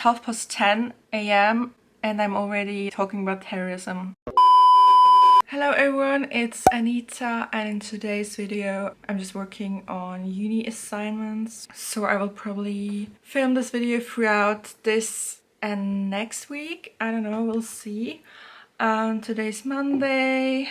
It's 10:30 a.m. and I'm already talking about terrorism. Hello everyone, it's Anita, and in today's video I'm just working on uni assignments. So I will probably film this video throughout this and next week. I don't know, we'll see. Today's Monday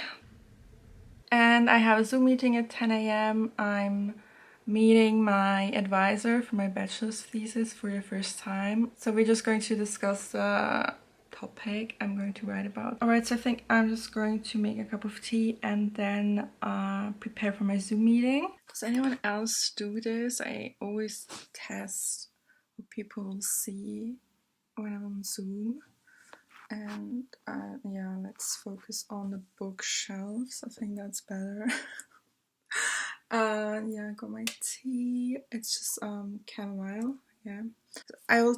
and I have a Zoom meeting at 10 a.m. I'm meeting my advisor for my bachelor's thesis for the first time. So we're just going to discuss the topic I'm going to write about. Alright, so I think I'm just going to make a cup of tea and then prepare for my Zoom meeting. Does anyone else do this? I always test what people will see when I'm on Zoom. And yeah, let's focus on the bookshelves. I think that's better. Yeah, I got my tea. It's just chamomile. Yeah, I will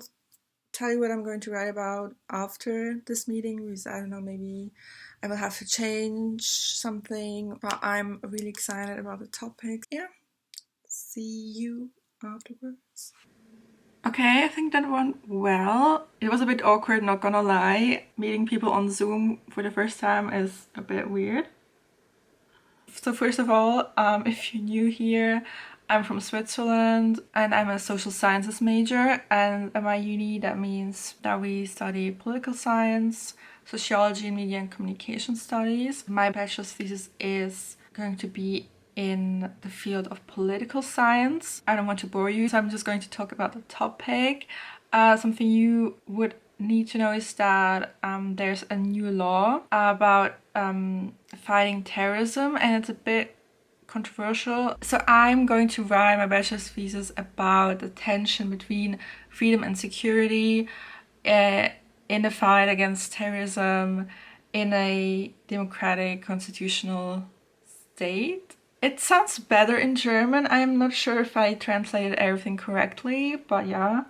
tell you what I'm going to write about after this meeting, because I don't know, maybe I will have to change something, but I'm really excited about the topic. Yeah, see you afterwards. Okay, I think that went well. It was a bit awkward, not gonna lie. Meeting people on Zoom for the first time is a bit weird. So first of all, if you're new here, I'm from Switzerland and I'm a social sciences major, and at my uni that means that we study political science, sociology and media and communication studies. My bachelor's thesis is going to be in the field of political science. I don't want to bore you, so I'm just going to talk about the topic. Something you would need to know is that there's a new law about fighting terrorism, and it's a bit controversial. So I'm going to write my bachelor's thesis about the tension between freedom and security in the fight against terrorism in a democratic constitutional state. It sounds better in German. I'm not sure if I translated everything correctly, but yeah.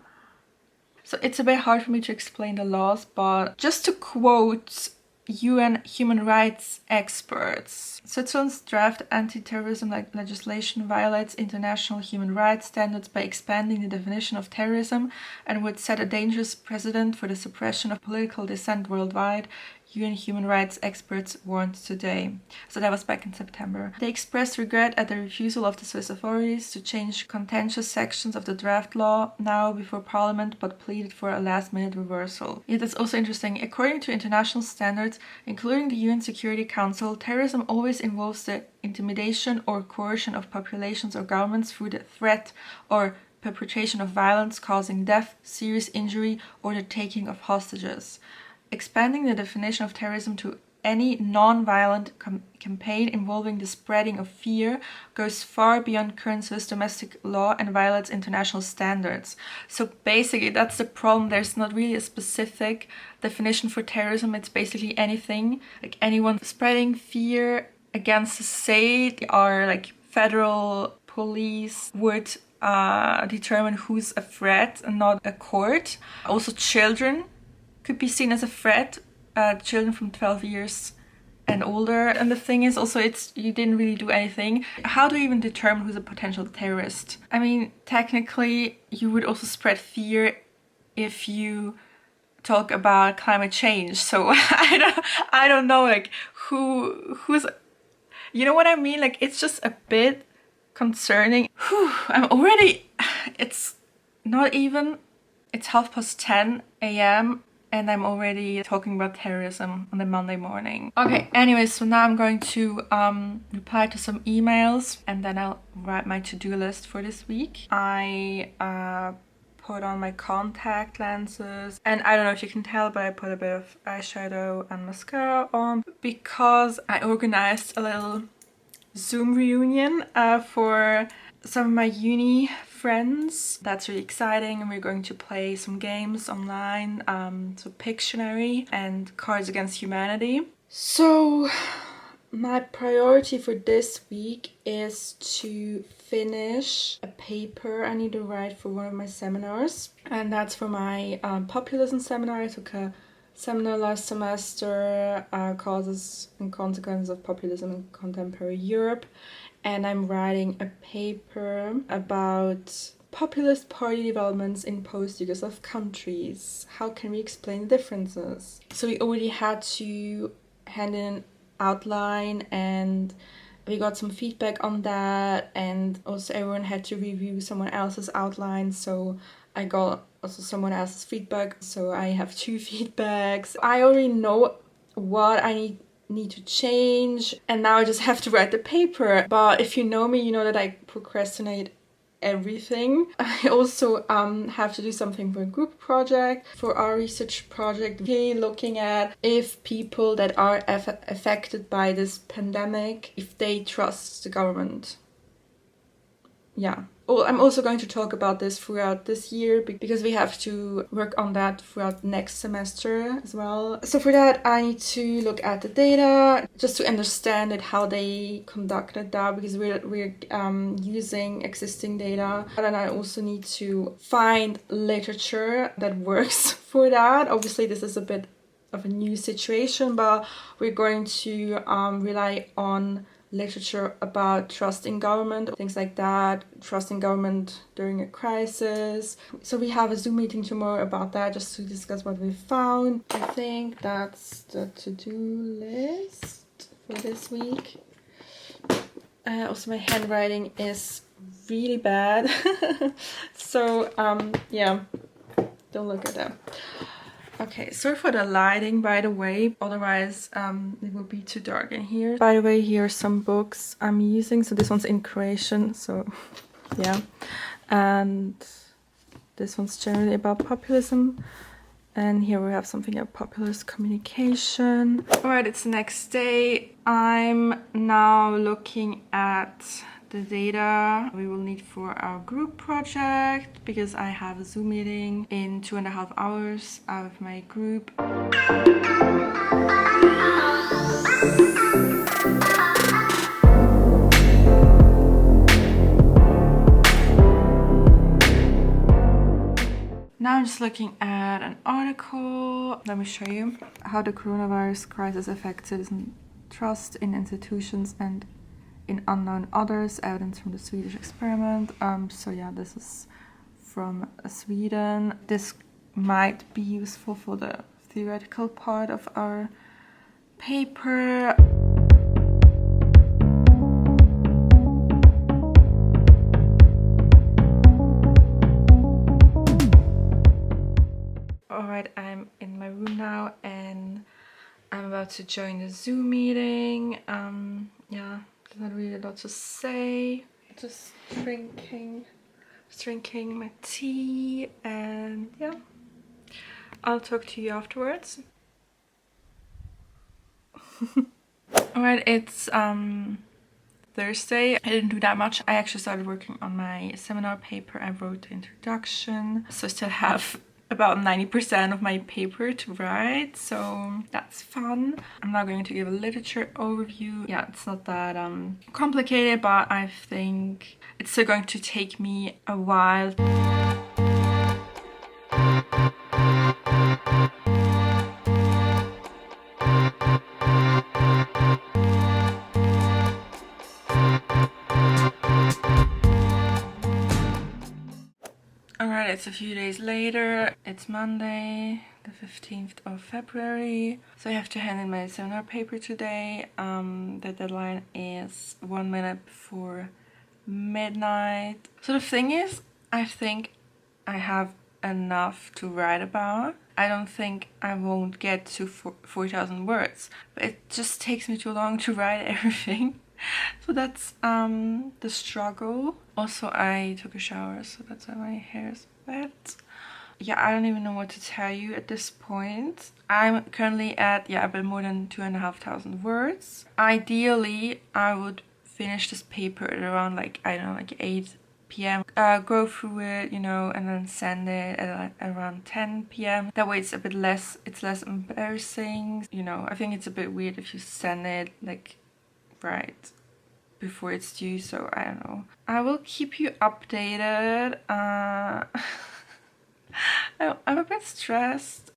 So it's a bit hard for me to explain the laws, but just to quote UN human rights experts, Switzerland's draft anti-terrorism legislation violates international human rights standards by expanding the definition of terrorism and would set a dangerous precedent for the suppression of political dissent worldwide, UN human rights experts warned today. So that was back in September. They expressed regret at the refusal of the Swiss authorities to change contentious sections of the draft law now before Parliament, but pleaded for a last-minute reversal. It is also interesting. According to international standards, including the UN Security Council, terrorism always involves the intimidation or coercion of populations or governments through the threat or perpetration of violence causing death, serious injury, or the taking of hostages. Expanding the definition of terrorism to any non-violent campaign involving the spreading of fear goes far beyond current Swiss domestic law and violates international standards. So basically that's the problem. There's not really a specific definition for terrorism. It's basically anything, like anyone spreading fear against the state, or like federal police would determine who's a threat and not a court. Also children could be seen as a threat, children from 12 years and older. And the thing is also, you didn't really do anything. How do you even determine who's a potential terrorist? I mean, technically you would also spread fear if you talk about climate change. So I don't know, like who's, you know what I mean? Like, it's just a bit concerning. I'm already, it's 10:30 a.m. and I'm already talking about terrorism on the Monday morning. Okay, anyways, so now I'm going to reply to some emails and then I'll write my to-do list for this week. I put on my contact lenses, and I don't know if you can tell, but I put a bit of eyeshadow and mascara on because I organized a little Zoom reunion for some of my uni friends. That's really exciting, and we're going to play some games online, so Pictionary and Cards Against Humanity. So my priority for this week is to finish a paper I need to write for one of my seminars, and that's for my populism seminar. I took a seminar last semester, Causes and Consequences of Populism in Contemporary Europe, and I'm writing a paper about Populist party developments in post-Yugoslav countries. How can we explain the differences? So we already had to hand in an outline, and we got some feedback on that, and also everyone had to review someone else's outline, so I got also someone else's feedback, so I have 2 feedbacks. I already know what I need to change, and now I just have to write the paper. But if you know me, you know that I procrastinate everything. I also have to do something for a group project, for our research project, really looking at if people that are affected by this pandemic, if they trust the government. Yeah. Oh, I'm also going to talk about this throughout this year because we have to work on that throughout next semester as well. So for that, I need to look at the data just to understand it, how they conducted that, because we're using existing data. And then I also need to find literature that works for that. Obviously, this is a bit of a new situation, but we're going to rely on literature about trust in government, things like that, trust in government during a crisis. So we have a Zoom meeting tomorrow about that, just to discuss what we found. I think that's the to-do list for this week. Also, my handwriting is really bad. So yeah, don't look at that. Okay, sorry for the lighting, by the way, otherwise it will be too dark in here. By the way, here are some books I'm using. So this one's in Croatian, so yeah. And this one's generally about populism. And here we have something about populist communication. Alright, it's the next day. I'm now looking at the data we will need for our group project, because I have a Zoom meeting in 2.5 hours out of my group. Now I'm just looking at an article. Let me show you how the coronavirus crisis affects citizen trust in institutions and in unknown others, evidence from the Swedish experiment. So yeah, this is from Sweden. This might be useful for the theoretical part of our paper. Alright, I'm in my room now and I'm about to join the Zoom meeting. Yeah, there's not really a lot to say. Just drinking my tea, and yeah, I'll talk to you afterwards. Alright, it's Thursday. I didn't do that much. I actually started working on my seminar paper. I wrote the introduction, so I still have about 90% of my paper to write, so that's fun. I'm now going to give a literature overview. Yeah, it's not that complicated, but I think it's still going to take me a while. Alright, it's a few days later. It's Monday, the 15th of February. So I have to hand in my seminar paper today. The deadline is 1 minute before midnight. So the thing is, I think I have enough to write about. I don't think I won't get to 4,000 words, but it just takes me too long to write everything. So that's the struggle. Also, I took a shower, so that's why my hair is wet. Yeah, I don't even know what to tell you at this point. I'm currently at, a bit more than 2,500 words. Ideally, I would finish this paper at around like 8 p.m. Go through it, and then send it at around 10 p.m. That way it's less embarrassing. I think it's a bit weird if you send it right before it's due, so I don't know. I will keep you updated. I'm a bit stressed.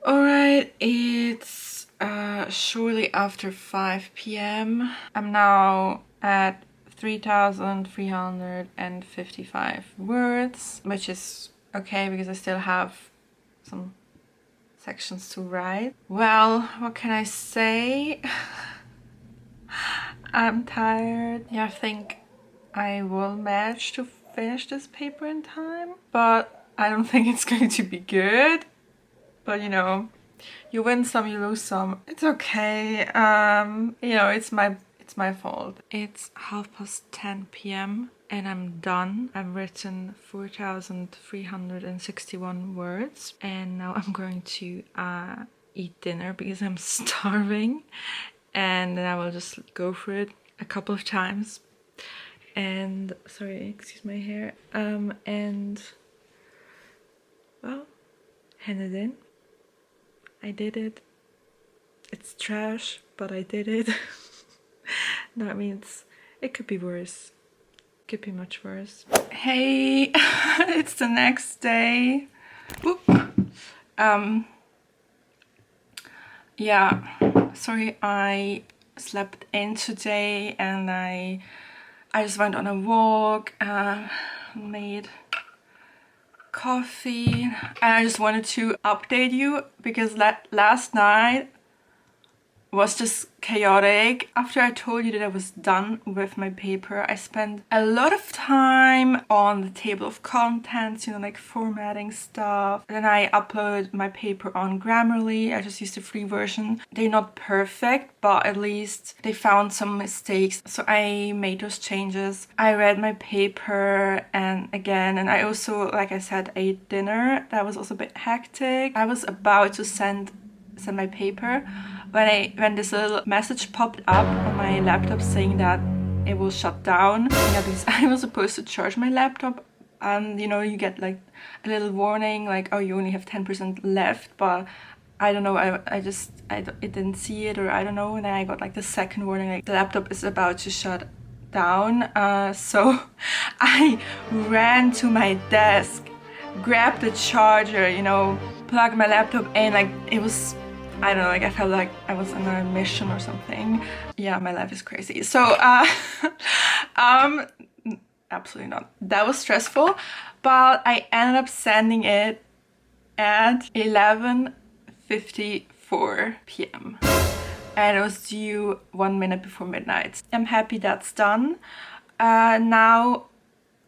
Alright, Alright, it's shortly after 5 p.m. I'm now at 3,355 words, which is okay because I still have some sections to write. Well, what can I say? I'm tired. Yeah, I think I will manage to finish this paper in time, but I don't think it's going to be good. But you know, you win some, you lose some. It's okay. You know, it's my fault. It's 10:30 p.m. and I'm done. I've written 4,361 words, and now I'm going to eat dinner because I'm starving, and then I will just go through it a couple of times. And sorry, excuse my hair. And well, hand it in. I did it. It's trash, but I did it. That means it could be worse. Could be much worse. Hey, it's the next day. Whoop. Yeah, sorry I slept in today, and I just went on a walk, made coffee, and I just wanted to update you because last night was just chaotic. After I told you that I was done with my paper, I spent a lot of time on the table of contents, you know, like formatting stuff. Then I uploaded my paper on Grammarly. I just used the free version. They're not perfect, but at least they found some mistakes. So I made those changes. I read my paper and I also, like I said, ate dinner. That was also a bit hectic. I was about to send my paper when this little message popped up on my laptop saying that it will shut down. Yeah, because I was supposed to charge my laptop, and you know, you get like a little warning like, oh, you only have 10% left, but I don't know, I didn't see it, or I don't know, and then I got like the second warning like the laptop is about to shut down. So I ran to my desk, grabbed the charger, you know, plugged my laptop in. Like it was, I don't know, like I felt like I was on a mission or something. Yeah, my life is crazy. So, absolutely not. That was stressful, but I ended up sending it at 11:54 p.m. and it was due 1 minute before midnight. I'm happy that's done. Now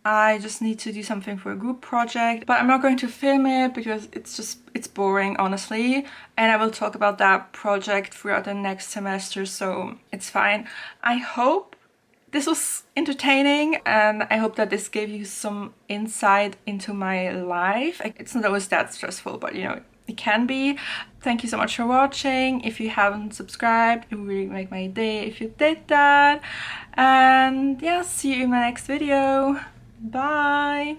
I just need to do something for a group project, but I'm not going to film it because it's boring, honestly, and I will talk about that project throughout the next semester, so it's fine. I hope this was entertaining, and I hope that this gave you some insight into my life. It's not always that stressful, but you know, it can be. Thank you so much for watching. If you haven't subscribed, it would really make my day if you did that. And yeah, see you in my next video. Bye!